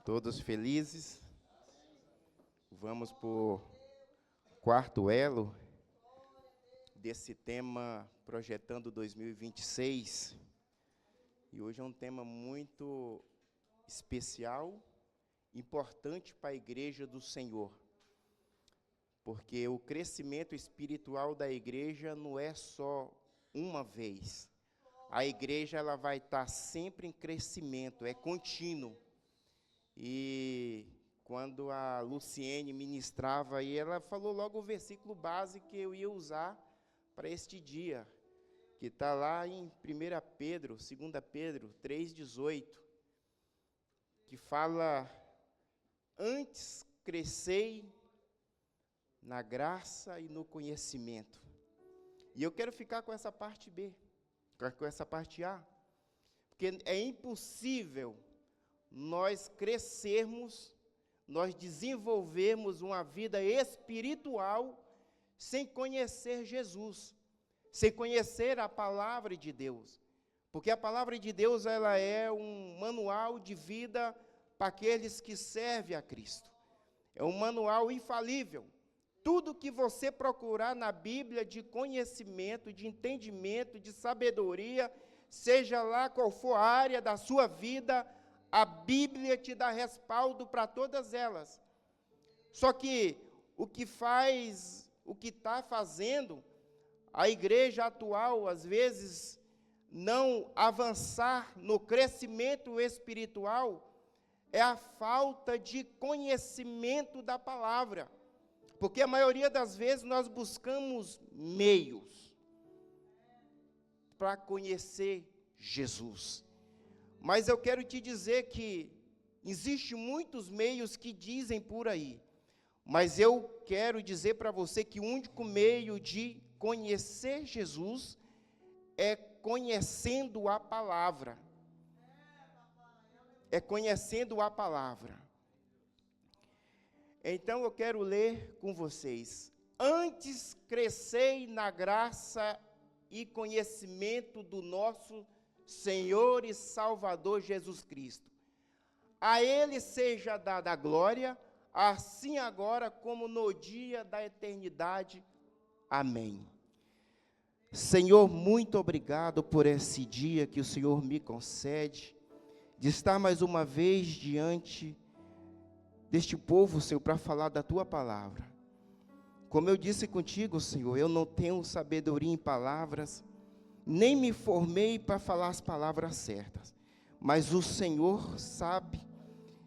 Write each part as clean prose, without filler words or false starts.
Todos felizes? Vamos para o quarto elo desse tema Projetando 2026. E hoje é um tema muito especial, importante para a Igreja do Senhor. Porque o crescimento espiritual da igreja não é só uma vez. A igreja ela vai estar sempre em crescimento, é contínuo. E quando a Luciene ministrava aí, ela falou logo o versículo base que eu ia usar para este dia, que está lá em 1 Pedro, 2 Pedro 3,18, que fala, antes crescei na graça e no conhecimento. E eu quero ficar com essa parte B, com essa parte A, porque é impossível nós crescermos, nós desenvolvermos uma vida espiritual sem conhecer Jesus, sem conhecer a palavra de Deus, porque a palavra de Deus ela é um manual de vida para aqueles que servem a Cristo, é um manual infalível. Tudo que você procurar na Bíblia de conhecimento, de entendimento, de sabedoria, seja lá qual for a área da sua vida, a Bíblia te dá respaldo para todas elas. Só que o que está fazendo a igreja atual, às vezes, não avançar no crescimento espiritual, é a falta de conhecimento da palavra. Porque a maioria das vezes nós buscamos meios para conhecer Jesus. Mas eu quero te dizer que existem muitos meios que dizem por aí. Mas eu quero dizer para você que o único meio de conhecer Jesus é conhecendo a palavra. É conhecendo a palavra. Então eu quero ler com vocês. Antes crescei na graça e conhecimento do nosso Senhor e Salvador Jesus Cristo. A Ele seja dada a glória, assim agora como no dia da eternidade. Amém. Senhor, muito obrigado por esse dia que o Senhor me concede, de estar mais uma vez diante deste povo, Senhor, para falar da Tua palavra. Como eu disse contigo, Senhor, eu não tenho sabedoria em palavras, nem me formei para falar as palavras certas, mas o Senhor sabe,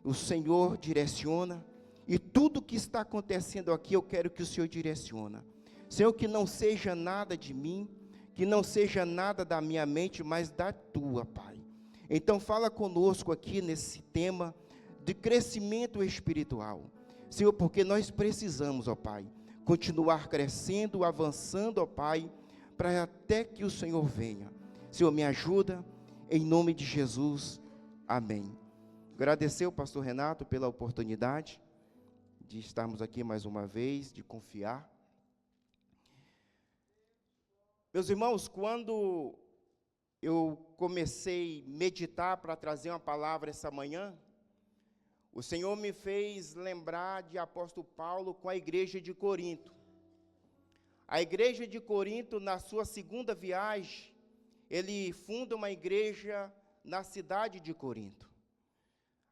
o Senhor direciona, e tudo que está acontecendo aqui, eu quero que o Senhor direciona. Senhor, que não seja nada de mim, que não seja nada da minha mente, mas da Tua, Pai. Então fala conosco aqui nesse tema de crescimento espiritual. Senhor, porque nós precisamos, ó Pai, continuar crescendo, avançando, ó Pai, para até que o Senhor venha. Senhor, me ajuda, em nome de Jesus, amém. Agradecer ao pastor Renato pela oportunidade de estarmos aqui mais uma vez, de confiar. Meus irmãos, quando eu comecei a meditar para trazer uma palavra essa manhã, o Senhor me fez lembrar de apóstolo Paulo com a igreja de Corinto. A igreja de Corinto, na sua segunda viagem, ele funda uma igreja na cidade de Corinto.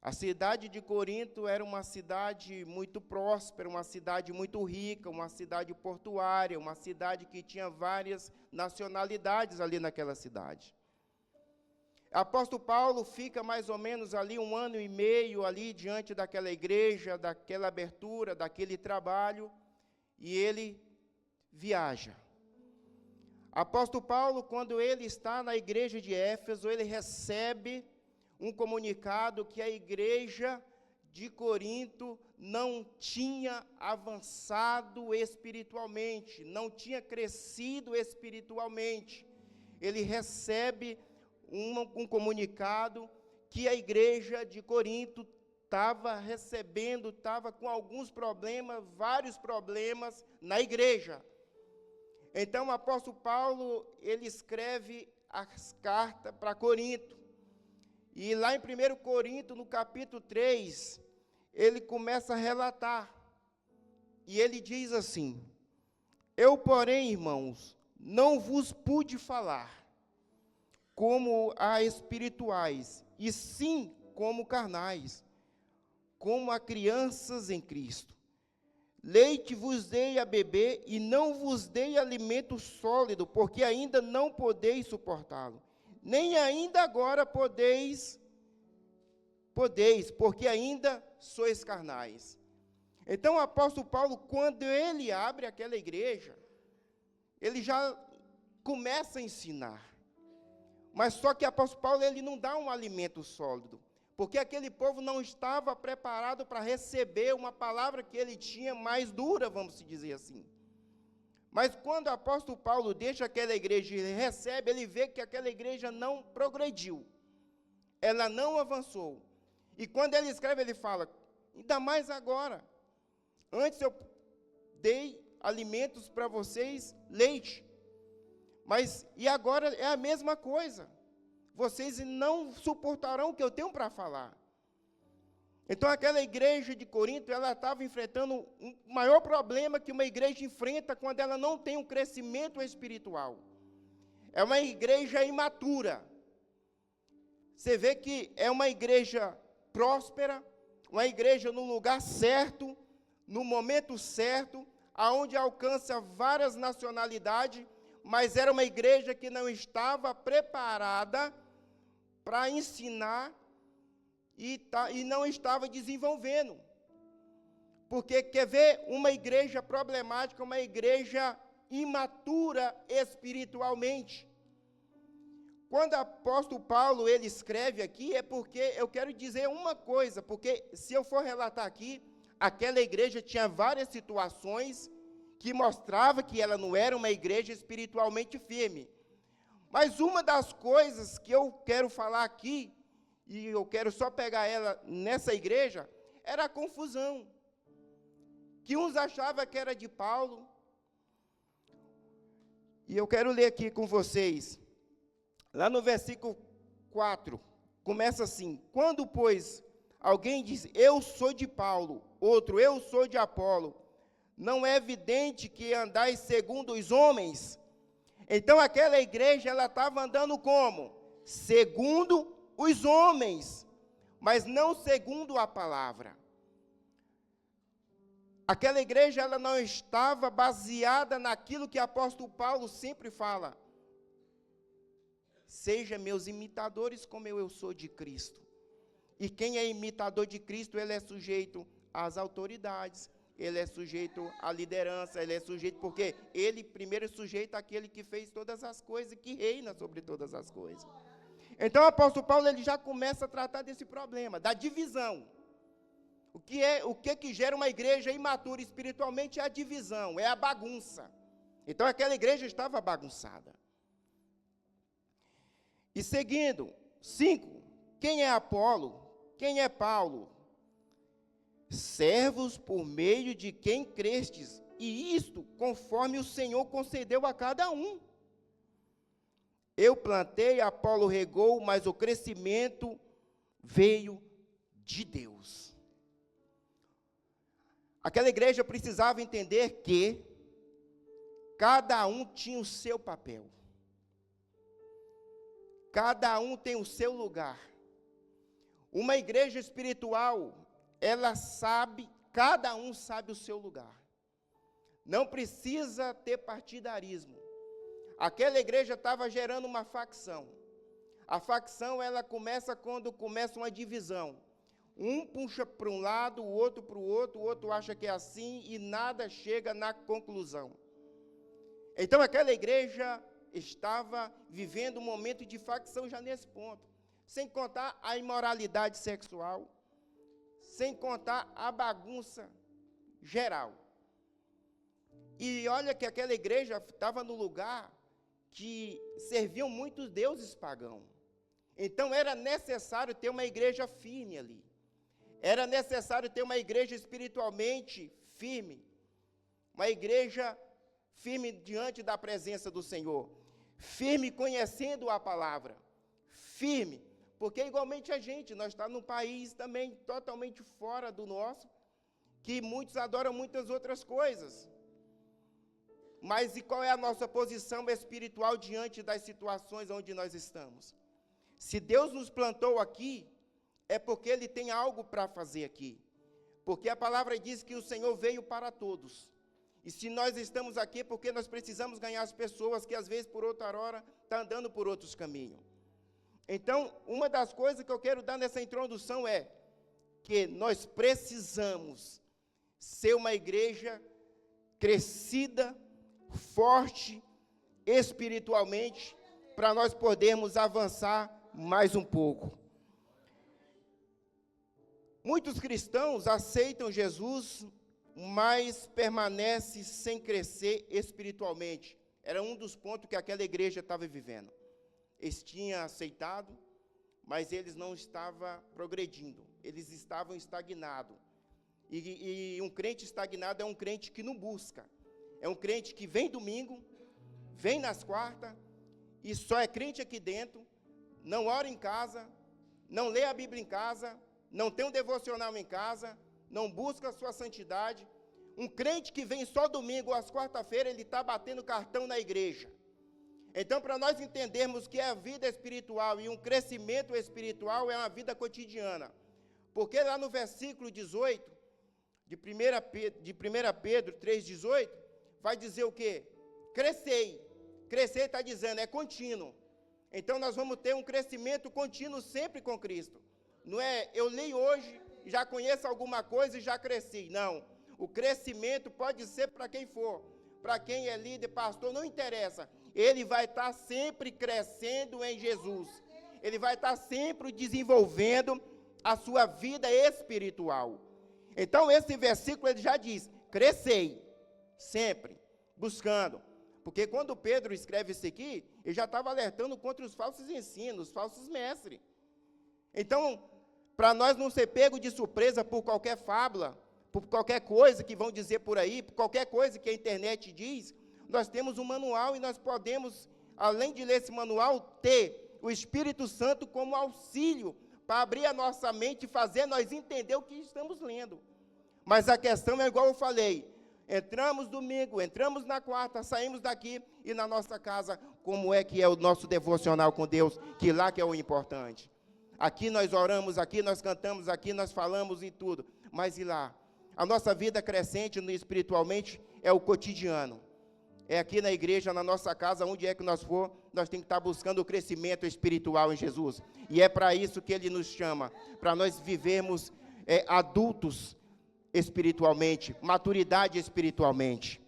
A cidade de Corinto era uma cidade muito próspera, uma cidade muito rica, uma cidade portuária, uma cidade que tinha várias nacionalidades ali naquela cidade. Apóstolo Paulo fica mais ou menos ali 1 ano e meio ali diante daquela igreja, daquela abertura, daquele trabalho, e ele viaja. Apóstolo Paulo, quando ele está na igreja de Éfeso, ele recebe um comunicado que a igreja de Corinto não tinha avançado espiritualmente, não tinha crescido espiritualmente. Ele recebe um comunicado que a igreja de Corinto estava com alguns problemas, vários problemas na igreja. Então o apóstolo Paulo, ele escreve as cartas para Corinto, E lá em 1 Coríntios, no capítulo 3, ele começa a relatar. E ele diz assim: eu, porém, irmãos, não vos pude falar como a espirituais, e sim como carnais, como a crianças em Cristo. Leite vos dei a beber, e não vos dei alimento sólido, porque ainda não podeis suportá-lo. Nem ainda agora podeis, porque ainda sois carnais. Então, o apóstolo Paulo, quando ele abre aquela igreja, ele já começa a ensinar. Mas só que o apóstolo Paulo, ele não dá um alimento sólido, porque aquele povo não estava preparado para receber uma palavra que ele tinha mais dura, vamos dizer assim. Mas quando o apóstolo Paulo deixa aquela igreja e recebe, ele vê que aquela igreja não progrediu, ela não avançou. E quando ele escreve, ele fala: ainda mais agora, antes eu dei alimentos para vocês, leite, mas e agora é a mesma coisa, vocês não suportarão o que eu tenho para falar. Então aquela igreja de Corinto, ela estava enfrentando um maior problema que uma igreja enfrenta quando ela não tem um crescimento espiritual. É uma igreja imatura. Você vê que é uma igreja próspera, uma igreja no lugar certo, no momento certo, aonde alcança várias nacionalidades, mas era uma igreja que não estava preparada para ensinar e não estava desenvolvendo. Porque quer ver uma igreja problemática, uma igreja imatura espiritualmente. Quando o apóstolo Paulo ele escreve aqui, é porque eu quero dizer uma coisa, porque se eu for relatar aqui, aquela igreja tinha várias situações que mostrava que ela não era uma igreja espiritualmente firme. Mas uma das coisas que eu quero falar aqui, e eu quero só pegar ela nessa igreja, era a confusão. Que uns achavam que era de Paulo. E eu quero ler aqui com vocês, lá no versículo 4, começa assim: quando, pois, alguém diz, eu sou de Paulo, outro, eu sou de Apolo, não é evidente que andais segundo os homens? Então, aquela igreja, ela estava andando como? Segundo os homens, mas não segundo a palavra. Aquela igreja, ela não estava baseada naquilo que o apóstolo Paulo sempre fala: seja meus imitadores como eu sou de Cristo. E quem é imitador de Cristo, ele é sujeito às autoridades, ele é sujeito à liderança, ele é sujeito, porque ele primeiro é sujeito àquele que fez todas as coisas, que reina sobre todas as coisas. Então o apóstolo Paulo ele já começa a tratar desse problema, da divisão. O que gera uma igreja imatura espiritualmente é a divisão, é a bagunça. Então aquela igreja estava bagunçada. E seguindo, 5, quem é Apolo? Quem é Paulo? Servos por meio de quem crestes, e isto conforme o Senhor concedeu a cada um. Eu plantei, Apolo regou, mas o crescimento veio de Deus. Aquela igreja precisava entender que cada um tinha o seu papel. Cada um tem o seu lugar. Uma igreja espiritual, ela sabe, cada um sabe o seu lugar. Não precisa ter partidarismo. Aquela igreja estava gerando uma facção. A facção, ela começa quando começa uma divisão. Um puxa para um lado, o outro acha que é assim, e nada chega na conclusão. Então, aquela igreja estava vivendo um momento de facção já nesse ponto. Sem contar a imoralidade sexual, sem contar a bagunça geral. E olha que aquela igreja estava no lugar que serviam muitos deuses pagãos. Então, era necessário ter uma igreja firme ali. Era necessário ter uma igreja espiritualmente firme. Uma igreja firme diante da presença do Senhor. Firme conhecendo a palavra. Firme Porque igualmente a gente, nós estamos num país também totalmente fora do nosso, que muitos adoram muitas outras coisas. Mas e qual é a nossa posição espiritual diante das situações onde nós estamos? Se Deus nos plantou aqui, é porque Ele tem algo para fazer aqui. Porque a palavra diz que o Senhor veio para todos. E se nós estamos aqui, é porque nós precisamos ganhar as pessoas que às vezes por outra hora estão andando por outros caminhos. Então, uma das coisas que eu quero dar nessa introdução é que nós precisamos ser uma igreja crescida, forte, espiritualmente, para nós podermos avançar mais um pouco. Muitos cristãos aceitam Jesus, mas permanecem sem crescer espiritualmente. Era um dos pontos que aquela igreja estava vivendo. Eles tinham aceitado, mas eles não estavam progredindo, eles estavam estagnados. E um crente estagnado é um crente que não busca. É um crente que vem domingo, vem nas quartas, e só é crente aqui dentro, não ora em casa, não lê a Bíblia em casa, não tem um devocional em casa, não busca a sua santidade. Um crente que vem só domingo ou às quarta-feiras, ele está batendo cartão na igreja. Então, para nós entendermos que a vida espiritual e um crescimento espiritual é uma vida cotidiana. Porque lá no versículo 18, de 1 Pedro 3,18, vai dizer o quê? Crescei. Crescer está dizendo, é contínuo. Então, nós vamos ter um crescimento contínuo sempre com Cristo. Não é, eu li hoje, já conheço alguma coisa e já cresci. Não. O crescimento pode ser para quem for. Para quem é líder, pastor, não interessa. Ele vai estar sempre crescendo em Jesus. Ele vai estar sempre desenvolvendo a sua vida espiritual. Então, esse versículo ele já diz, crescei, sempre, buscando. Porque quando Pedro escreve isso aqui, ele já estava alertando contra os falsos ensinos, os falsos mestres. Então, para nós não ser pego de surpresa por qualquer fábula, por qualquer coisa que vão dizer por aí, por qualquer coisa que a internet diz, nós temos um manual e nós podemos, além de ler esse manual, ter o Espírito Santo como auxílio para abrir a nossa mente e fazer nós entender o que estamos lendo. Mas a questão é igual eu falei, entramos domingo, entramos na quarta, saímos daqui e na nossa casa, como é que é o nosso devocional com Deus, que lá que é o importante. Aqui nós oramos, aqui nós cantamos, aqui nós falamos e tudo, mas e lá? A nossa vida crescente espiritualmente é o cotidiano. É aqui na igreja, na nossa casa, onde é que nós for, nós temos que estar buscando o crescimento espiritual em Jesus. E é para isso que Ele nos chama, para nós vivermos adultos espiritualmente, maturidade espiritualmente.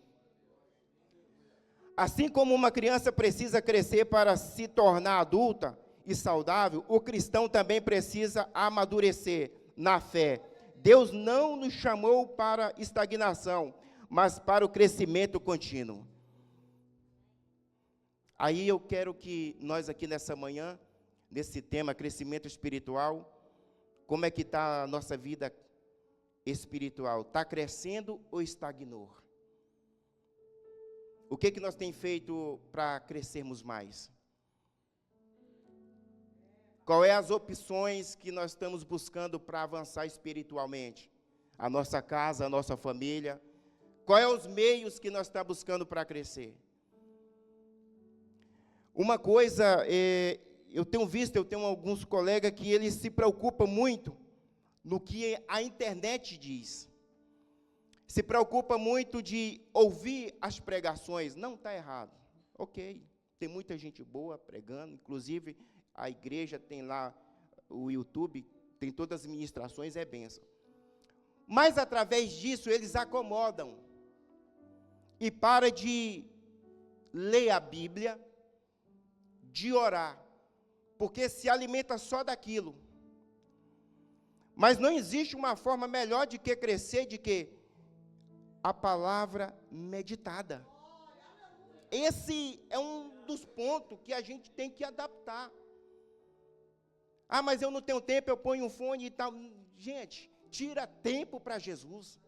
Assim como uma criança precisa crescer para se tornar adulta e saudável, o cristão também precisa amadurecer na fé. Deus não nos chamou para estagnação, mas para o crescimento contínuo. Aí eu quero que nós aqui nessa manhã, nesse tema, crescimento espiritual, como é que está a nossa vida espiritual? Está crescendo ou estagnou? O que nós temos feito para crescermos mais? Qual é as opções que nós estamos buscando para avançar espiritualmente? A nossa casa, a nossa família. Qual é os meios que nós estamos buscando para crescer? Uma coisa, eu tenho alguns colegas que eles se preocupam muito no que a internet diz. Se preocupa muito de ouvir as pregações. Não está errado. Ok, tem muita gente boa pregando, inclusive a igreja tem lá o YouTube, tem todas as ministrações, é bênção. Mas através disso eles acomodam e para de ler a Bíblia, de orar, porque se alimenta só daquilo. Mas não existe uma forma melhor de que crescer, de que a palavra meditada. Esse é um dos pontos que a gente tem que adaptar. Ah, mas eu não tenho tempo, eu ponho um fone e tal. Gente, tira tempo para Jesus.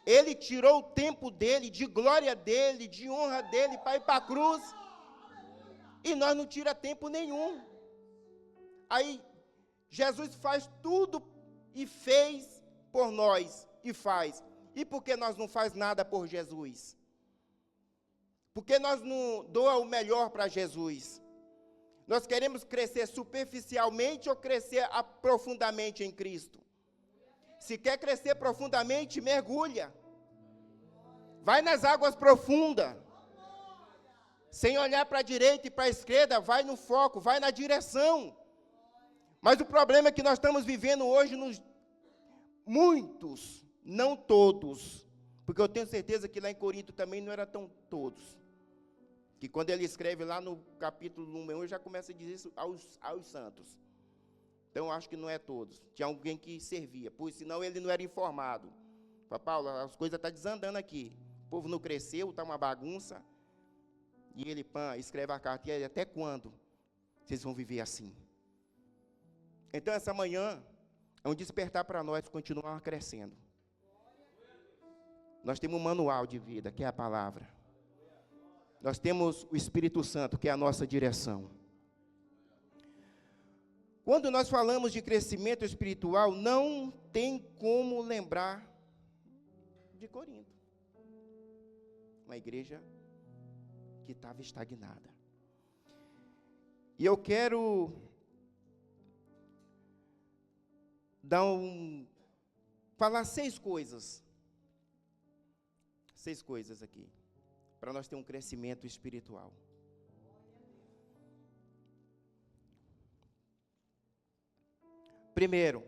Ele tirou o tempo dele, de glória dele, de honra dele, para ir para a cruz. E nós não tira tempo nenhum. Aí, Jesus faz tudo e fez por nós, e faz. E por que nós não faz nada por Jesus? Por que nós não doa o melhor para Jesus? Nós queremos crescer superficialmente ou crescer profundamente em Cristo? Se quer crescer profundamente, mergulha. Vai nas águas profundas. Sem olhar para a direita e para a esquerda, vai no foco, vai na direção. Mas o problema é que nós estamos vivendo hoje, muitos, não todos, porque eu tenho certeza que lá em Corinto também não era tão todos, que quando ele escreve lá no capítulo número 1, já começa a dizer isso aos santos. Então, eu acho que não é todos. Tinha alguém que servia, pois senão ele não era informado. Fala, Paulo, as coisas estão desandando aqui. O povo não cresceu, está uma bagunça. E ele, escreve a carta. E aí, até quando vocês vão viver assim? Então, essa manhã é um despertar para nós continuar crescendo. Nós temos um manual de vida, que é a palavra. Nós temos o Espírito Santo, que é a nossa direção. Quando nós falamos de crescimento espiritual, não tem como lembrar de Corinto. Uma igreja que estava estagnada. E eu quero falar 6 coisas. 6 coisas aqui, para nós ter um crescimento espiritual. Primeiro,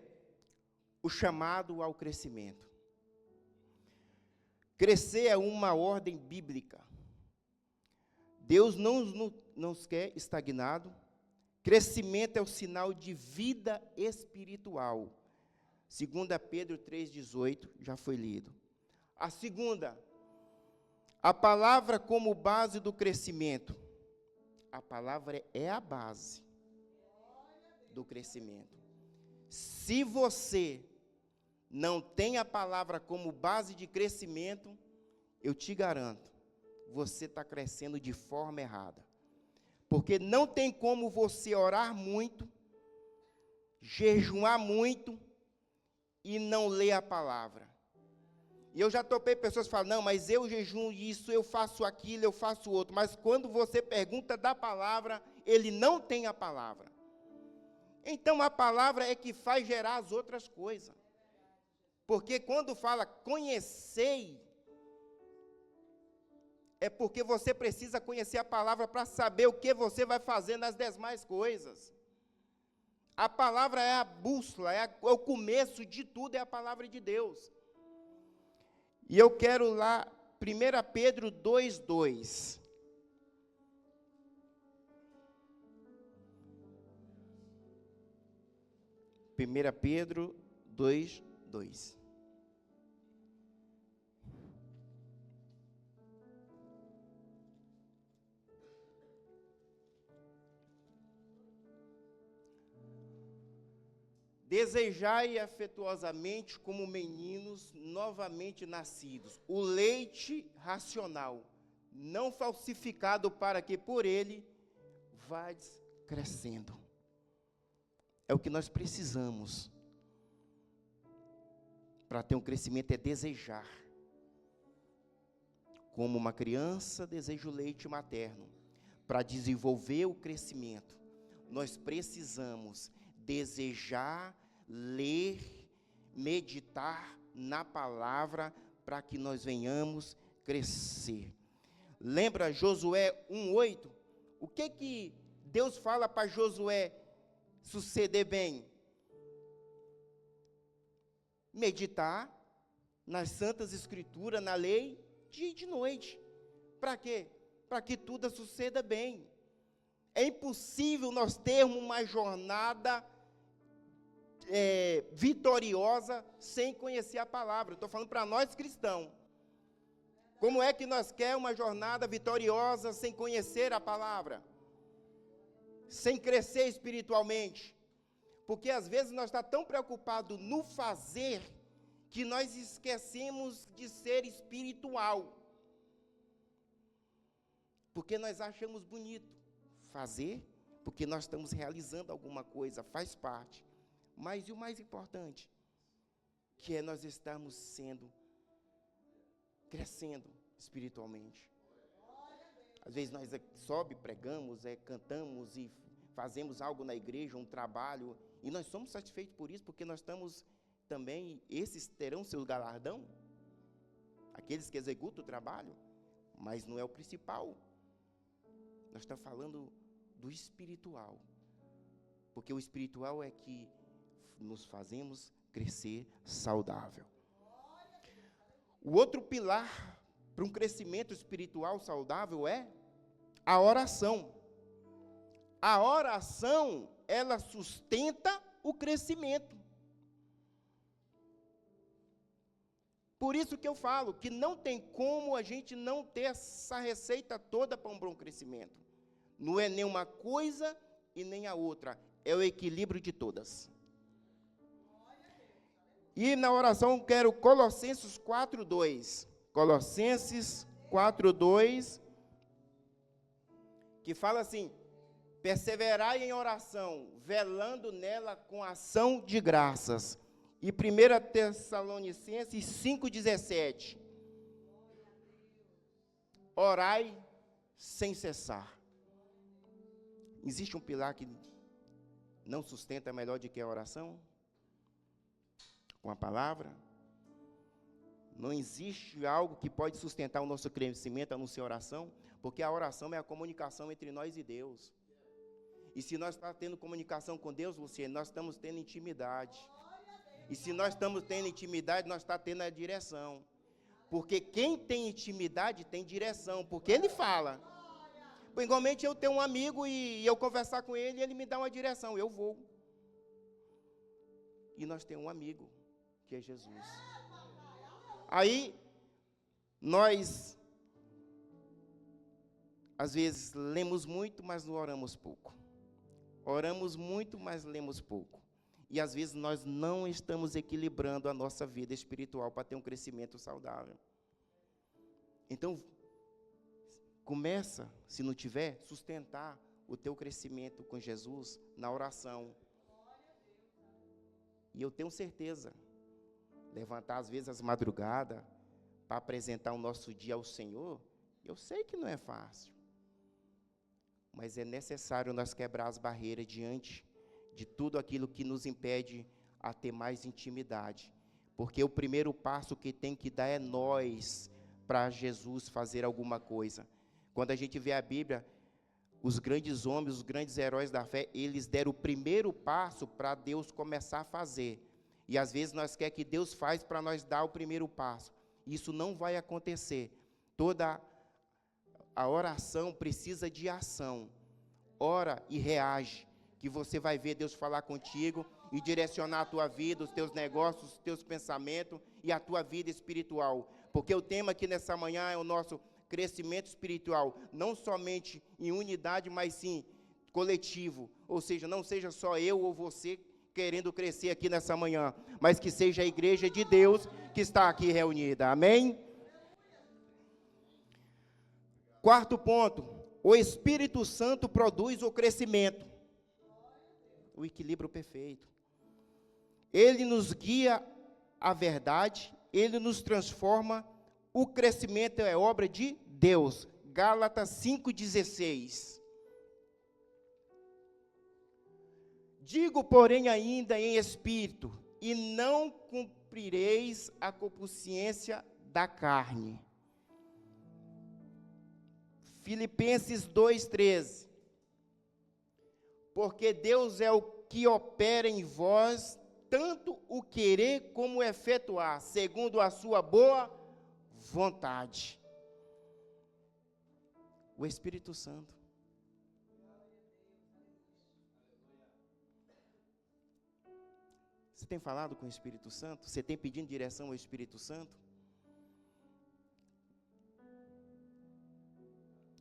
o chamado ao crescimento. Crescer é uma ordem bíblica. Deus não nos quer estagnado. Crescimento é o sinal de vida espiritual. 2 Pedro 3,18, já foi lido. A segunda, a palavra como base do crescimento. A palavra é a base do crescimento. Se você não tem a palavra como base de crescimento, eu te garanto, você está crescendo de forma errada. Porque não tem como você orar muito, jejuar muito e não ler a palavra. E eu já topei pessoas que falam, não, mas eu jejuo isso, eu faço aquilo, eu faço outro. Mas quando você pergunta da palavra, ele não tem a palavra. Então, a palavra é que faz gerar as outras coisas. Porque quando fala conhecei, é porque você precisa conhecer a palavra para saber o que você vai fazer nas demais coisas. A palavra é a bússola, é o começo de tudo, é a palavra de Deus. E eu quero lá, 1 Pedro 2:2. 1 Pedro 2:2. Desejai afetuosamente como meninos novamente nascidos, o leite racional, não falsificado, para que por ele vades crescendo. É o que nós precisamos para ter um crescimento, é desejar. Como uma criança deseja o leite materno, para desenvolver o crescimento, nós precisamos desejar, ler, meditar na palavra, para que nós venhamos crescer. Lembra Josué 1:8? O que Deus fala para Josué suceder bem? Meditar nas santas escrituras, na lei, dia e de noite. Para quê? Para que tudo suceda bem. É impossível nós termos uma jornada vitoriosa sem conhecer a palavra. Estou falando para nós cristãos. Como é que nós queremos uma jornada vitoriosa sem conhecer a palavra? Sem crescer espiritualmente? Porque às vezes nós estamos tão preocupados no fazer, que nós esquecemos de ser espiritual. Porque nós achamos bonito fazer, porque nós estamos realizando alguma coisa, faz parte. Mas e o mais importante, que é nós estarmos crescendo espiritualmente. Às vezes nós pregamos, cantamos e fazemos algo na igreja, um trabalho, e nós somos satisfeitos por isso, porque nós estamos também, esses terão seu galardão, aqueles que executam o trabalho, mas não é o principal. Nós estamos falando do espiritual, porque o espiritual é que nos fazemos crescer saudável. O outro pilar para um crescimento espiritual saudável é a oração. A oração, ela sustenta o crescimento. Por isso que eu falo que não tem como a gente não ter essa receita toda para um bom crescimento. Não é nem uma coisa e nem a outra, é o equilíbrio de todas. E na oração quero Colossenses 4:2. Colossenses 4:2, que fala assim: perseverai em oração, velando nela com ação de graças. E 1 Tessalonicenses 5:17, orai sem cessar. Existe um pilar que não sustenta melhor do que a oração? Com a palavra? Não existe algo que pode sustentar o nosso crescimento a não ser oração, porque a oração é a comunicação entre nós e Deus. E se nós estamos tendo comunicação com Deus, Luciano, nós estamos tendo intimidade. E se nós estamos tendo intimidade, nós estamos tendo a direção. Porque quem tem intimidade tem direção, porque ele fala. Igualmente eu tenho um amigo e eu conversar com ele, ele me dá uma direção, eu vou. E nós temos um amigo, que é Jesus. Aí, nós, às vezes, lemos muito, mas não oramos pouco. Oramos muito, mas lemos pouco. E, às vezes, nós não estamos equilibrando a nossa vida espiritual para ter um crescimento saudável. Então, começa, se não tiver, sustentar o teu crescimento com Jesus na oração. E eu tenho certeza, levantar às vezes as madrugadas para apresentar o nosso dia ao Senhor, eu sei que não é fácil. Mas é necessário nós quebrar as barreiras diante de tudo aquilo que nos impede a ter mais intimidade. Porque o primeiro passo que tem que dar é nós, para Jesus fazer alguma coisa. Quando a gente vê a Bíblia, os grandes homens, os grandes heróis da fé, eles deram o primeiro passo para Deus começar a fazer. E às vezes nós queremos que Deus faça para nós dar o primeiro passo. Isso não vai acontecer. Toda a oração precisa de ação. Ora e reage, que você vai ver Deus falar contigo e direcionar a tua vida, os teus negócios, os teus pensamentos e a tua vida espiritual. Porque o tema aqui nessa manhã é o nosso crescimento espiritual, não somente em unidade, mas sim coletivo. Ou seja, não seja só eu ou você querendo crescer aqui nessa manhã, mas que seja a igreja de Deus que está aqui reunida. Amém? Quarto ponto, o Espírito Santo produz o crescimento, o equilíbrio perfeito. Ele nos guia à verdade, ele nos transforma, o crescimento é obra de Deus. Gálatas 5,16. Digo, porém, ainda em espírito, e não cumprireis a concupiscência da carne. Filipenses 2,13. Porque Deus é o que opera em vós, tanto o querer como o efetuar, segundo a sua boa vontade. O Espírito Santo. Você tem falado com o Espírito Santo? Você tem pedido direção ao Espírito Santo?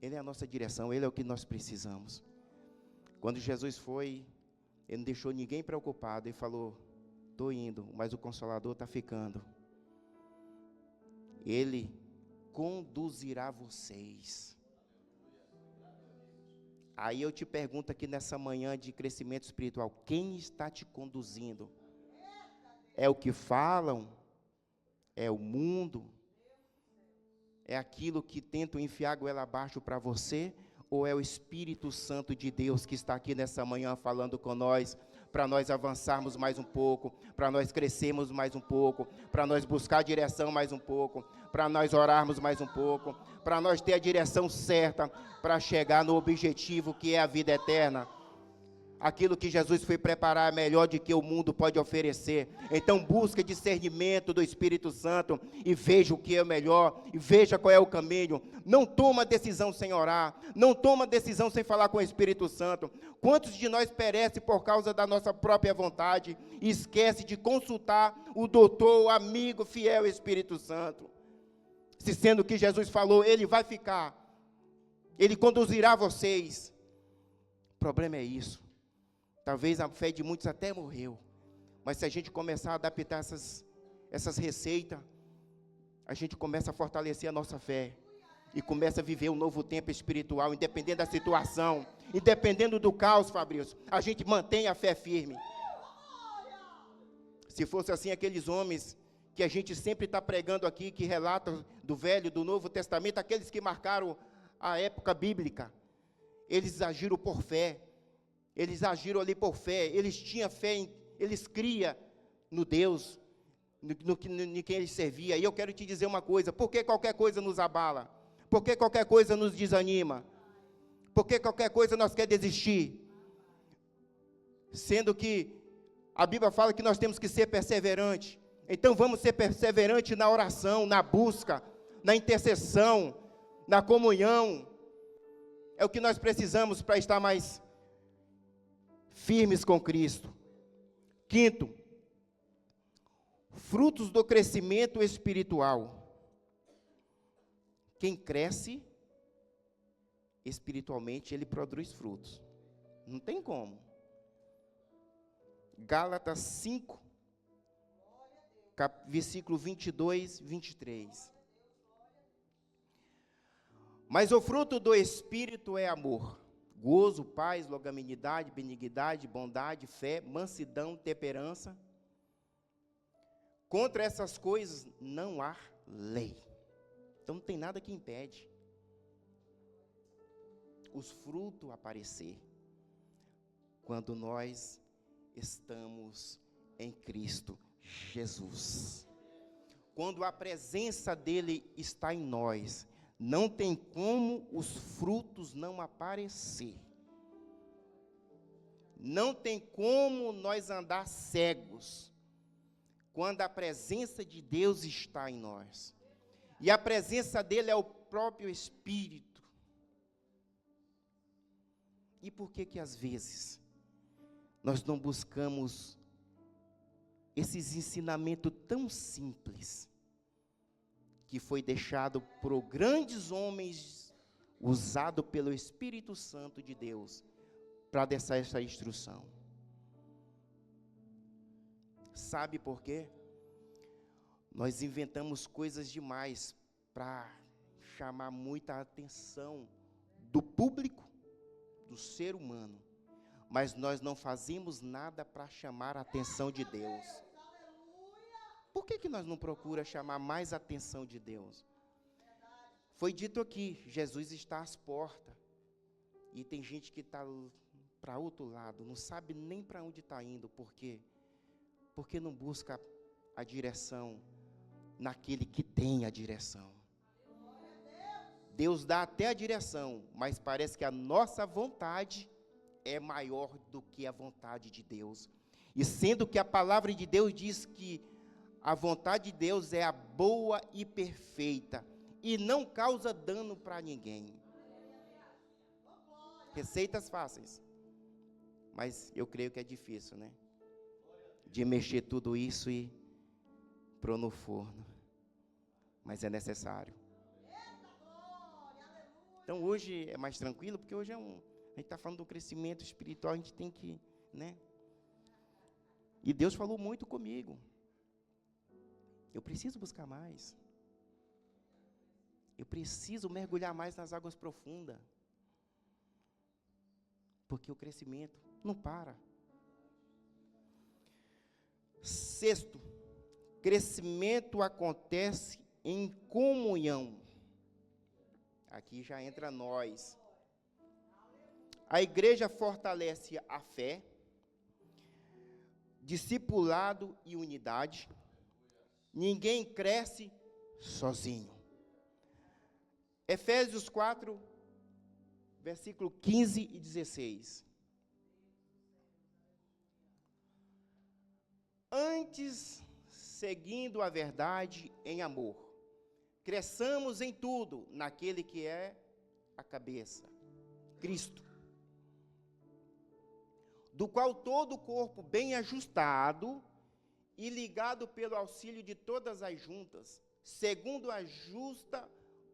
Ele é a nossa direção, Ele é o que nós precisamos. Quando Jesus foi, Ele não deixou ninguém preocupado, Ele falou, estou indo, mas o Consolador está ficando. Ele conduzirá vocês. Aí eu te pergunto aqui nessa manhã de crescimento espiritual, quem está te conduzindo? É o que falam? É o mundo? É aquilo que tentam enfiar a goela abaixo para você? Ou é o Espírito Santo de Deus que está aqui nessa manhã falando com nós, para nós avançarmos mais um pouco, para nós crescermos mais um pouco, para nós buscar direção mais um pouco, para nós orarmos mais um pouco, para nós ter a direção certa para chegar no objetivo que é a vida eterna? Aquilo que Jesus foi preparar é melhor do que o mundo pode oferecer. Então busca discernimento do Espírito Santo e veja o que é melhor, e veja qual é o caminho. Não toma decisão sem orar, não toma decisão sem falar com o Espírito Santo. Quantos de nós perecem por causa da nossa própria vontade e esquece de consultar o doutor, o amigo fiel Espírito Santo? Se sendo que Jesus falou, ele vai ficar, ele conduzirá vocês. O problema é isso. Talvez a fé de muitos até morreu, mas se a gente começar a adaptar essas receitas, a gente começa a fortalecer a nossa fé, e começa a viver um novo tempo espiritual, independente da situação, independendo do caos, Fabrício, a gente mantém a fé firme. Se fosse assim, aqueles homens que a gente sempre está pregando aqui, que relatam do Velho e do Novo Testamento, aqueles que marcaram a época bíblica, eles agiram por fé. Eles agiram ali por fé, eles tinham fé, eles criam no Deus, no quem eles serviam. E eu quero te dizer uma coisa, por que qualquer coisa nos abala? Por que qualquer coisa nos desanima? Por que qualquer coisa nós quer desistir? Sendo que a Bíblia fala que nós temos que ser perseverantes. Então vamos ser perseverantes na oração, na busca, na intercessão, na comunhão. É o que nós precisamos para estar mais firmes com Cristo. Quinto, frutos do crescimento espiritual. Quem cresce espiritualmente, ele produz frutos. Não tem como. Gálatas 5, versículo 22, 23. Mas o fruto do Espírito é amor, gozo, paz, longanimidade, benignidade, bondade, fé, mansidão, temperança. Contra essas coisas não há lei. Então não tem nada que impede os frutos aparecer quando nós estamos em Cristo Jesus. Quando a presença dele está em nós, não tem como os frutos não aparecer. Não tem como nós andar cegos quando a presença de Deus está em nós. E a presença dele é o próprio Espírito. E por que às vezes nós não buscamos esses ensinamentos tão simples que foi deixado por grandes homens, usado pelo Espírito Santo de Deus, para deixar essa instrução? Sabe por quê? Nós inventamos coisas demais para chamar muita atenção do público, do ser humano, mas nós não fazemos nada para chamar a atenção de Deus. Por que nós não procuramos chamar mais a atenção de Deus? Foi dito aqui, Jesus está às portas, e tem gente que está para outro lado, não sabe nem para onde está indo. Por quê? Porque não busca a direção naquele que tem a direção. Deus dá até a direção, mas parece que a nossa vontade é maior do que a vontade de Deus. E sendo que a palavra de Deus diz que a vontade de Deus é a boa e perfeita, e não causa dano para ninguém. Receitas fáceis, mas eu creio que é difícil, né? De mexer tudo isso e pôr no forno. Mas é necessário. Então hoje é mais tranquilo, porque hoje a gente está falando do crescimento espiritual, a gente tem que, né? E Deus falou muito comigo. Eu preciso buscar mais. Eu preciso mergulhar mais nas águas profundas. porque o crescimento não para. Sexto, crescimento acontece em comunhão. Aqui já entra nós. A igreja fortalece a fé, discipulado e unidade. Ninguém cresce sozinho. Efésios 4, versículo 15 e 16. Antes, seguindo a verdade em amor, cresçamos em tudo naquele que é a cabeça, Cristo, do qual todo o corpo bem ajustado e ligado pelo auxílio de todas as juntas, segundo a justa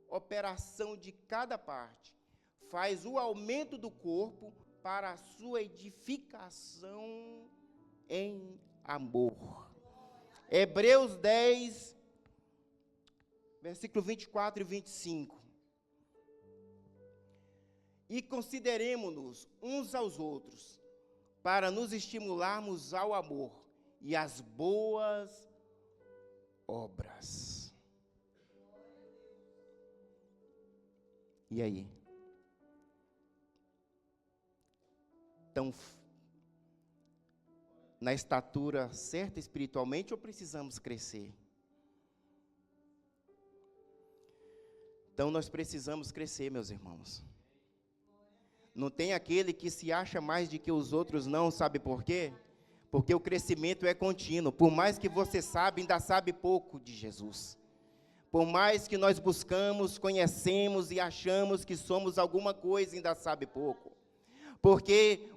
operação de cada parte, faz o aumento do corpo para a sua edificação em amor. Hebreus 10, versículo 24 e 25. E consideremo-nos uns aos outros, para nos estimularmos ao amor e às boas obras. E aí? Então, na estatura certa espiritualmente, ou precisamos crescer? Então, nós precisamos crescer, meus irmãos. Não tem aquele que se acha mais do que os outros, não, sabe por quê? Porque o crescimento é contínuo. Por mais que você saiba, ainda sabe pouco de Jesus. Por mais que nós buscamos, conhecemos e achamos que somos alguma coisa, ainda sabe pouco. Porque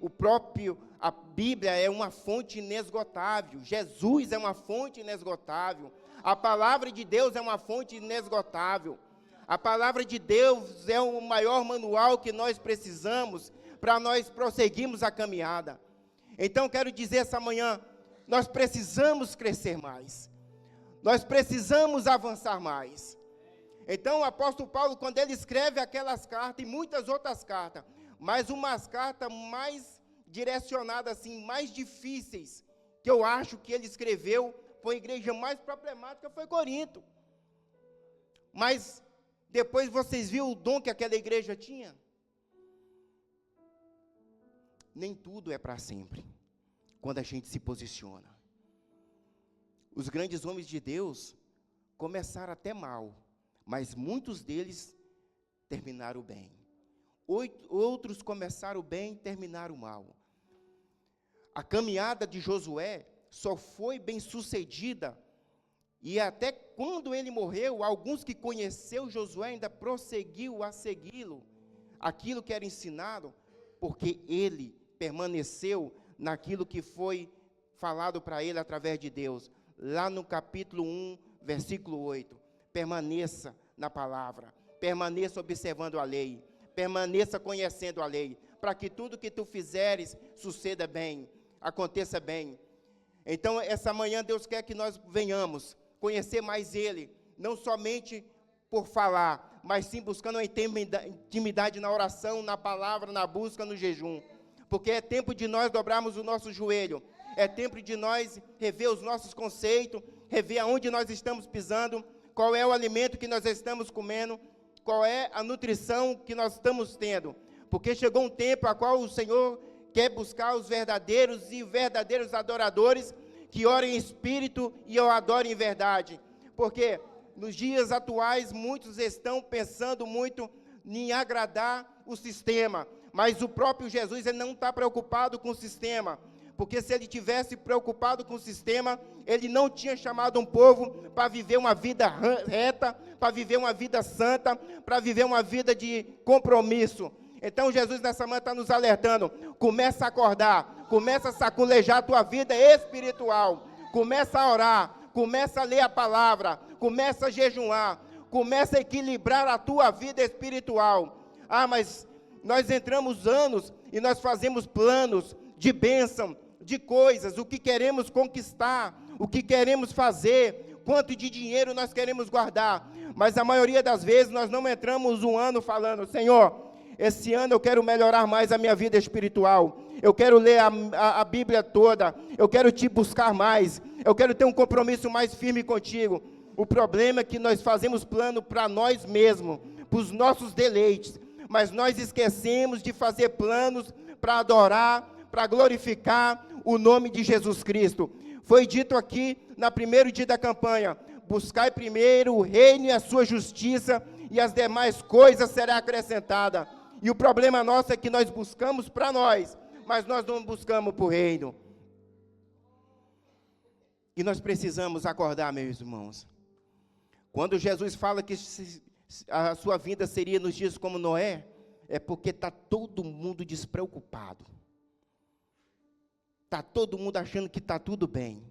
a Bíblia é uma fonte inesgotável, Jesus é uma fonte inesgotável, a palavra de Deus é uma fonte inesgotável, a palavra de Deus é o maior manual que nós precisamos para nós prosseguirmos a caminhada. Então, quero dizer essa manhã, nós precisamos crescer mais, nós precisamos avançar mais. Então, o apóstolo Paulo, quando ele escreve aquelas cartas e muitas outras cartas, mas umas cartas mais direcionadas, assim, mais difíceis, que eu acho que ele escreveu, foi a igreja mais problemática, foi Corinto. Mas, depois vocês viram o dom que aquela igreja tinha? Nem tudo é para sempre, quando a gente se posiciona. Os grandes homens de Deus começaram até mal, mas muitos deles terminaram bem. Outros começaram bem e terminaram mal. A caminhada de Josué só foi bem sucedida, e até quando ele morreu, alguns que conheceu Josué ainda prosseguiu a segui-lo, aquilo que era ensinado, porque ele permaneceu naquilo que foi falado para ele através de Deus. Lá no capítulo 1, versículo 8, permaneça na palavra, permaneça observando a lei, permaneça conhecendo a lei, para que tudo que tu fizeres suceda bem, aconteça bem. Então, essa manhã, Deus quer que nós venhamos conhecer mais Ele, não somente por falar, mas sim buscando uma intimidade na oração, na palavra, na busca, no jejum. Porque é tempo de nós dobrarmos o nosso joelho, é tempo de nós rever os nossos conceitos, rever aonde nós estamos pisando, qual é o alimento que nós estamos comendo, qual é a nutrição que nós estamos tendo. Porque chegou um tempo a qual o Senhor quer buscar os verdadeiros e verdadeiros adoradores que orem em espírito e o adorem em verdade. Porque nos dias atuais muitos estão pensando muito em agradar o sistema, mas o próprio Jesus ele não está preocupado com o sistema, porque se ele tivesse preocupado com o sistema, ele não tinha chamado um povo para viver uma vida reta, para viver uma vida santa, para viver uma vida de compromisso. Então Jesus nessa manhã está nos alertando, começa a acordar, começa a saculejar a tua vida espiritual, começa a orar, começa a ler a palavra, começa a jejuar, começa a equilibrar a tua vida espiritual. Ah, mas nós entramos anos e nós fazemos planos de bênção, de coisas, o que queremos conquistar, o que queremos fazer, quanto de dinheiro nós queremos guardar, mas a maioria das vezes nós não entramos um ano falando, Senhor, Esse ano eu quero melhorar mais a minha vida espiritual. Eu quero ler a Bíblia toda. Eu quero te buscar mais. Eu quero ter um compromisso mais firme contigo. O problema é que nós fazemos plano para nós mesmos, para os nossos deleites. Mas nós esquecemos de fazer planos para adorar, para glorificar o nome de Jesus Cristo. Foi dito aqui, no primeiro dia da campanha, buscai primeiro o reino e a sua justiça, e as demais coisas serão acrescentadas. E o problema nosso é que nós buscamos para nós, mas nós não buscamos para o reino. E nós precisamos acordar, meus irmãos. Quando Jesus fala que a sua vinda seria nos dias como Noé, é porque está todo mundo despreocupado. Está todo mundo achando que está tudo bem.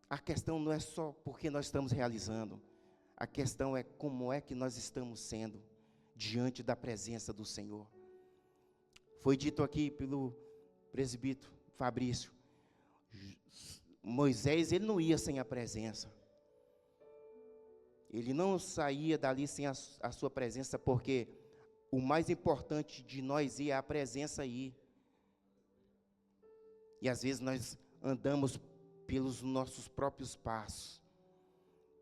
A questão não é só porque nós estamos realizando. A questão é como é que nós estamos sendo diante da presença do Senhor. Foi dito aqui pelo presbítero Fabrício. Moisés, ele não ia sem a presença. Ele não saía dali sem a sua presença, porque o mais importante de nós é a presença aí. E às vezes nós andamos pelos nossos próprios passos,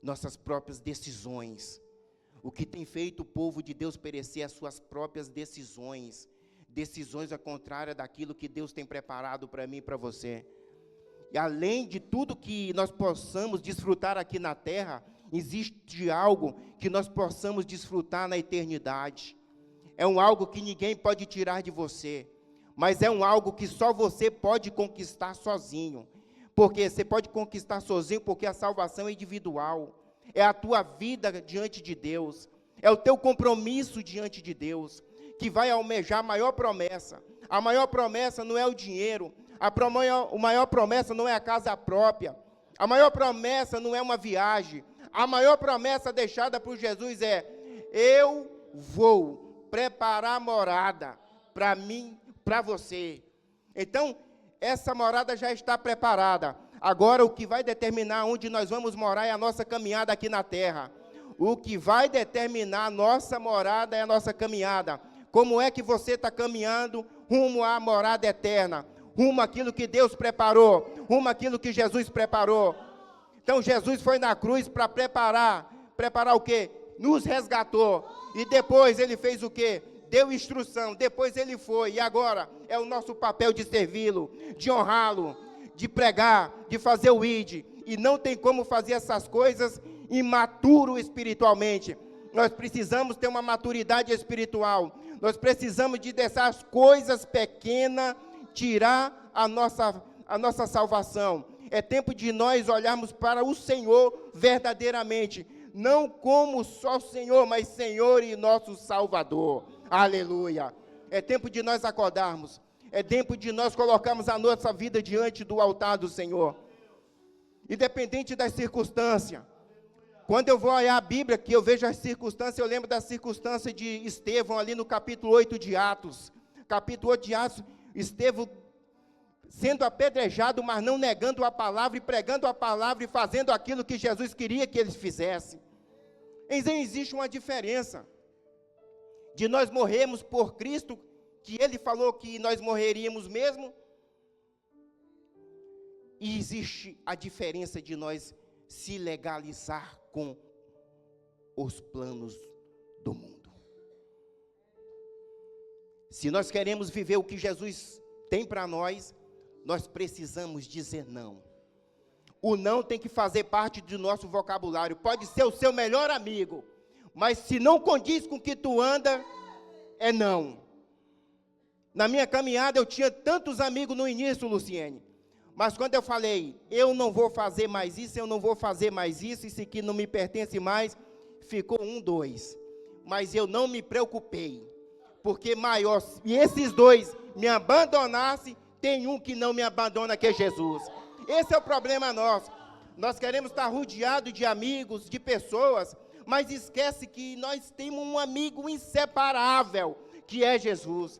nossas próprias decisões. O que tem feito o povo de Deus perecer as suas próprias decisões. Decisões ao contrário daquilo que Deus tem preparado para mim e para você. E além de tudo que nós possamos desfrutar aqui na terra, existe algo que nós possamos desfrutar na eternidade. É um algo que ninguém pode tirar de você, mas é um algo que só você pode conquistar sozinho. Porque você pode conquistar sozinho, porque a salvação é individual. É a tua vida diante de Deus. É o teu compromisso diante de Deus, que vai almejar a maior promessa. A maior promessa não é o dinheiro. A maior promessa não é a casa própria. A maior promessa não é uma viagem. A maior promessa deixada por Jesus é: eu vou preparar morada para mim, para você. Então, essa morada já está preparada. Agora, o que vai determinar onde nós vamos morar é a nossa caminhada aqui na terra. O que vai determinar a nossa morada é a nossa caminhada. Como é que você está caminhando rumo à morada eterna? Rumo àquilo que Deus preparou, rumo àquilo que Jesus preparou. Então, Jesus foi na cruz para preparar o quê? Nos resgatou. E depois ele fez o quê? Deu instrução, depois ele foi. E agora é o nosso papel de servi-lo, de honrá-lo, de pregar, de fazer o ID. E não tem como fazer essas coisas imaturo espiritualmente. Nós precisamos ter uma maturidade espiritual. Nós precisamos de deixar as coisas pequenas tirar a nossa salvação. É tempo de nós olharmos para o Senhor verdadeiramente. Não como só Senhor, mas Senhor e nosso Salvador. Aleluia. É tempo de nós acordarmos. É tempo de nós colocarmos a nossa vida diante do altar do Senhor. Independente das circunstâncias. Quando eu vou olhar a Bíblia, que eu vejo as circunstâncias, eu lembro da circunstância de Estevão, ali no capítulo 8 de Atos. Capítulo 8 de Atos, Estevão sendo apedrejado, mas não negando a palavra, e pregando a palavra, e fazendo aquilo que Jesus queria que eles fizessem. Existe uma diferença de nós morrermos por Cristo, que Ele falou que nós morreríamos mesmo, e existe a diferença de nós se legalizar com os planos do mundo. Se nós queremos viver o que Jesus tem para nós, nós precisamos dizer não. O não tem que fazer parte do nosso vocabulário. Pode ser o seu melhor amigo, mas se não condiz com o que tu anda, é não. Na minha caminhada eu tinha tantos amigos no início, Luciene, mas quando eu falei, eu não vou fazer mais isso, eu não vou fazer mais isso aqui não me pertence mais, ficou 1, 2. Mas eu não me preocupei, porque maior, e esses 2 me abandonassem, tem um que não me abandona, que é Jesus. Esse é o problema nosso. Nós queremos estar rodeados de amigos, de pessoas, mas esquece que nós temos um amigo inseparável, que é Jesus.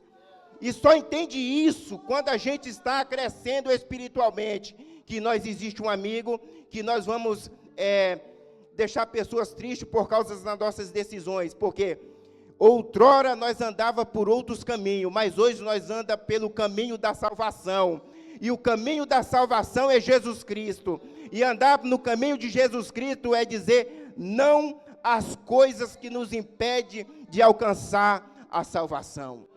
E só entende isso quando a gente está crescendo espiritualmente, que nós existe um amigo, que nós vamos deixar pessoas tristes por causa das nossas decisões, porque outrora nós andava por outros caminhos, mas hoje nós anda pelo caminho da salvação, e o caminho da salvação é Jesus Cristo, e andar no caminho de Jesus Cristo é dizer não às coisas que nos impedem de alcançar a salvação.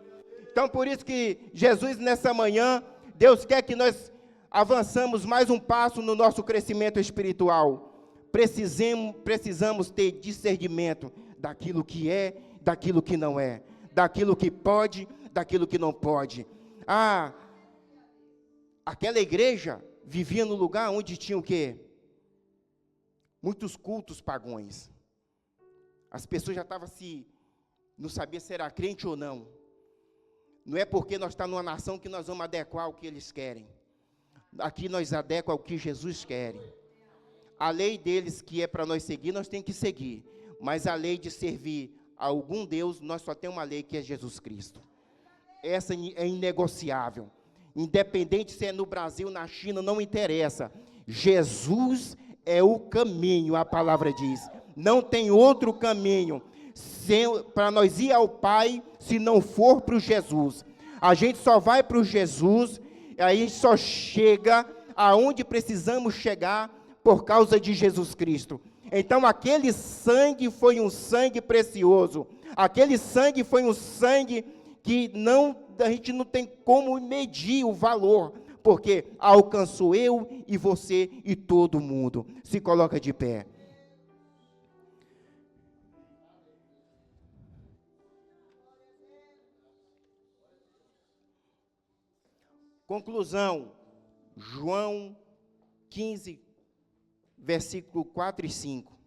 Então, por isso que Jesus, nessa manhã, Deus quer que nós avançamos mais um passo no nosso crescimento espiritual. Precisamos ter discernimento daquilo que é, daquilo que não é, daquilo que pode, daquilo que não pode. Aquela igreja vivia no lugar onde tinha o quê? Muitos cultos pagões. As pessoas já estavam não sabiam se era crente ou não. Não é porque nós estamos numa nação que nós vamos adequar ao que eles querem. Aqui nós adequamos ao que Jesus quer. A lei deles que é para nós seguir, nós temos que seguir. Mas a lei de servir a algum Deus, nós só temos uma lei que é Jesus Cristo. Essa é inegociável. Independente se é no Brasil, na China, não interessa. Jesus é o caminho, a palavra diz. Não tem outro caminho para nós ir ao Pai, se não for para o Jesus. A gente só vai para o Jesus, aí a gente só chega aonde precisamos chegar por causa de Jesus Cristo. Então aquele sangue foi um sangue precioso, aquele sangue foi um sangue que a gente não tem como medir o valor, porque alcançou eu e você e todo mundo. Se coloca de pé. Conclusão, João 15, versículo 4 e 5.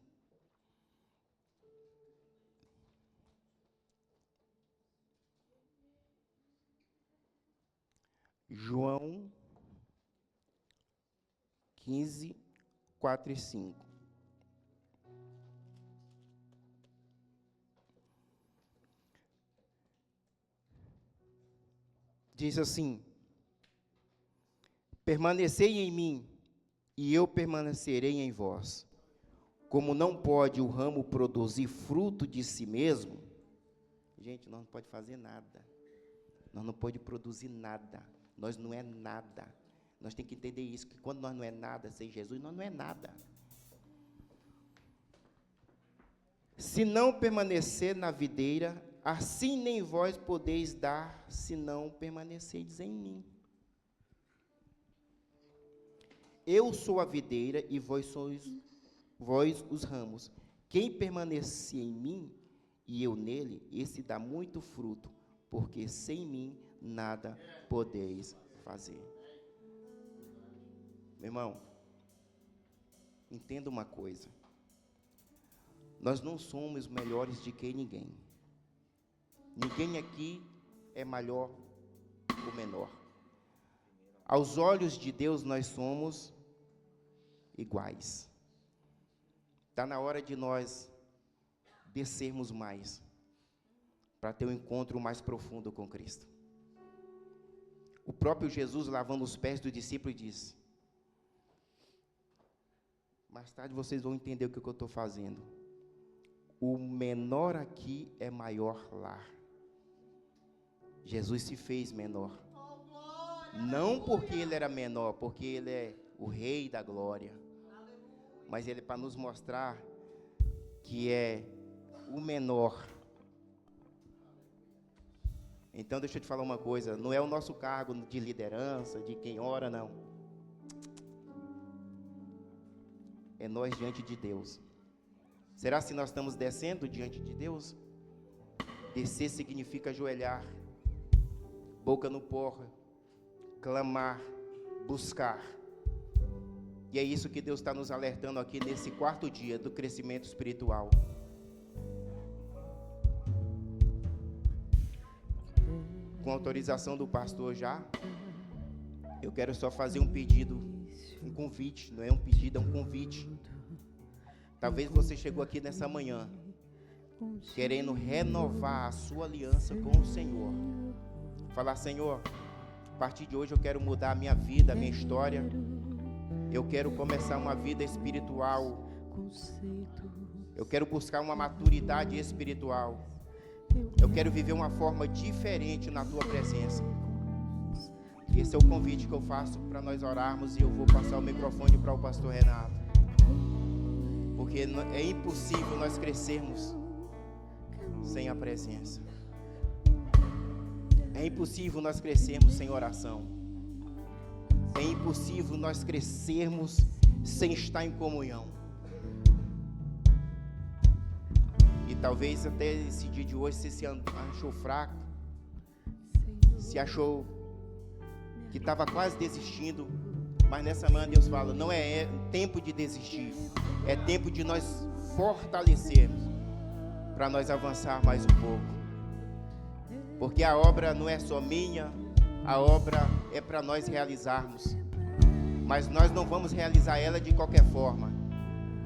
João 15, 4 e 5. Diz assim: permanecei em mim, e eu permanecerei em vós. Como não pode o ramo produzir fruto de si mesmo, gente, nós não pode fazer nada. Nós não pode produzir nada. Nós não é nada. Nós temos que entender isso, que quando nós não é nada sem Jesus, nós não é nada. Se não permanecer na videira, assim nem vós podeis dar, se não permanecerdes em mim. Eu sou a videira e vós sois os ramos. Quem permanecer em mim e eu nele, esse dá muito fruto, porque sem mim nada podeis fazer. Meu irmão, entenda uma coisa. Nós não somos melhores de que ninguém. Ninguém aqui é maior ou menor. Aos olhos de Deus, nós somos iguais. Está na hora de nós descermos mais, para ter um encontro mais profundo com Cristo. O próprio Jesus, lavando os pés do discípulo, disse: mais tarde vocês vão entender o que eu estou fazendo. O menor aqui é maior lá. Jesus se fez menor. Não porque ele era menor, porque ele é o Rei da glória. Mas ele é para nos mostrar que é o menor. Então deixa eu te falar uma coisa, não é o nosso cargo de liderança, de quem ora, não. É nós diante de Deus. Será se nós estamos descendo diante de Deus? Descer significa ajoelhar, boca no pó, clamar, buscar. E é isso que Deus está nos alertando aqui nesse quarto dia do crescimento espiritual. Com autorização do pastor já, eu quero só fazer um pedido, um convite, não é um pedido, é um convite. Talvez você chegou aqui nessa manhã, querendo renovar a sua aliança com o Senhor. Falar: Senhor, a partir de hoje eu quero mudar a minha vida, a minha história. Eu quero começar uma vida espiritual Eu quero buscar uma maturidade espiritual. Eu quero viver uma forma diferente na tua presença. Esse é o convite que eu faço para nós orarmos, e eu vou passar o microfone para o pastor Renato. Porque é impossível nós crescermos sem a presença. É impossível nós crescermos sem oração. É impossível nós crescermos sem estar em comunhão. E talvez até esse dia de hoje você se achou fraco, se achou que estava quase desistindo, mas nessa manhã Deus fala, não é tempo de desistir, é tempo de nós fortalecermos, para nós avançar mais um pouco, porque a obra não é só minha, a obra é para nós realizarmos, mas nós não vamos realizar ela de qualquer forma,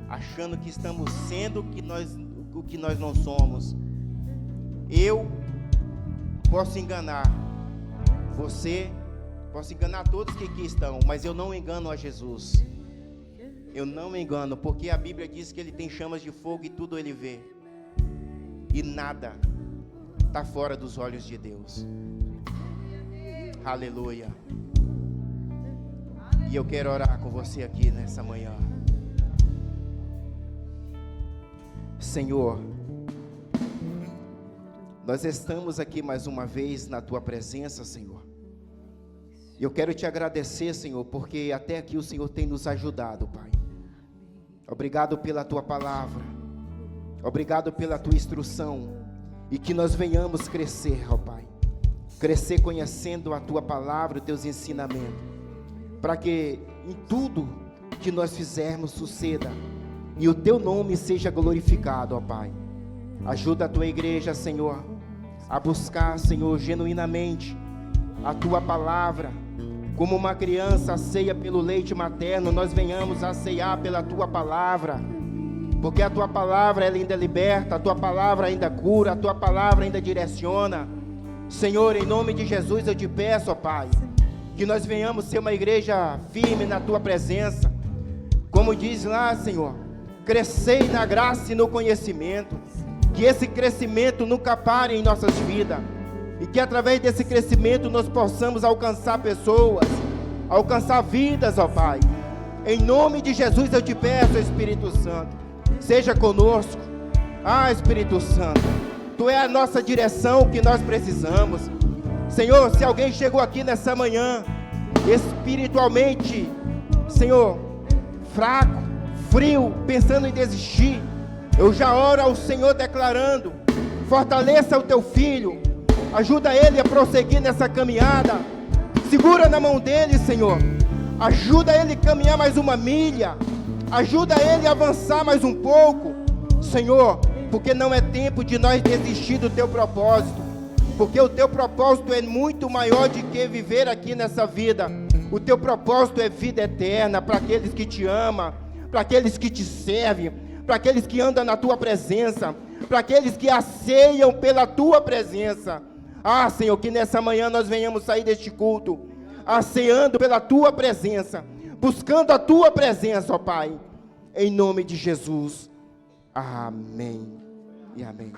achando que estamos sendo o que nós não somos. Eu posso enganar você, posso enganar todos que aqui estão, mas eu não engano a Jesus. Eu não me engano, porque a Bíblia diz que Ele tem chamas de fogo e tudo Ele vê. E nada está fora dos olhos de Deus. Aleluia. E eu quero orar com você aqui nessa manhã. Senhor, nós estamos aqui mais uma vez na Tua presença, Senhor. E eu quero Te agradecer, Senhor, porque até aqui o Senhor tem nos ajudado, Pai. Obrigado pela Tua palavra. Obrigado pela Tua instrução. E que nós venhamos crescer, ó Pai. Crescer conhecendo a Tua palavra, os Teus ensinamentos. Para que em tudo que nós fizermos suceda. E o Teu nome seja glorificado, ó Pai. Ajuda a Tua igreja, Senhor, a buscar, Senhor, genuinamente a Tua palavra. Como uma criança ceia pelo leite materno, nós venhamos a ceiar pela Tua palavra. Porque a Tua palavra ela ainda liberta, a Tua palavra ainda cura, a Tua palavra ainda direciona. Senhor, em nome de Jesus eu Te peço, ó Pai, que nós venhamos ser uma igreja firme na Tua presença. Como diz lá, Senhor, crescei na graça e no conhecimento. Que esse crescimento nunca pare em nossas vidas. E que através desse crescimento nós possamos alcançar pessoas, alcançar vidas, ó Pai. Em nome de Jesus eu Te peço, Espírito Santo, seja conosco. Espírito Santo, Tu é a nossa direção que nós precisamos. Senhor, se alguém chegou aqui nessa manhã espiritualmente, Senhor, fraco, frio, pensando em desistir, eu já oro ao Senhor declarando, fortaleça o Teu filho, ajuda ele a prosseguir nessa caminhada, segura na mão dele, Senhor, ajuda ele a caminhar mais uma milha, ajuda ele a avançar mais um pouco, Senhor, porque não é tempo de nós desistir do Teu propósito, porque o Teu propósito é muito maior do que viver aqui nessa vida. O Teu propósito é vida eterna para aqueles que Te amam, para aqueles que Te servem, para aqueles que andam na Tua presença, para aqueles que aceiam pela Tua presença. Senhor, que nessa manhã nós venhamos sair deste culto, aceando pela Tua presença, buscando a Tua presença, ó Pai, em nome de Jesus. Amém e amém.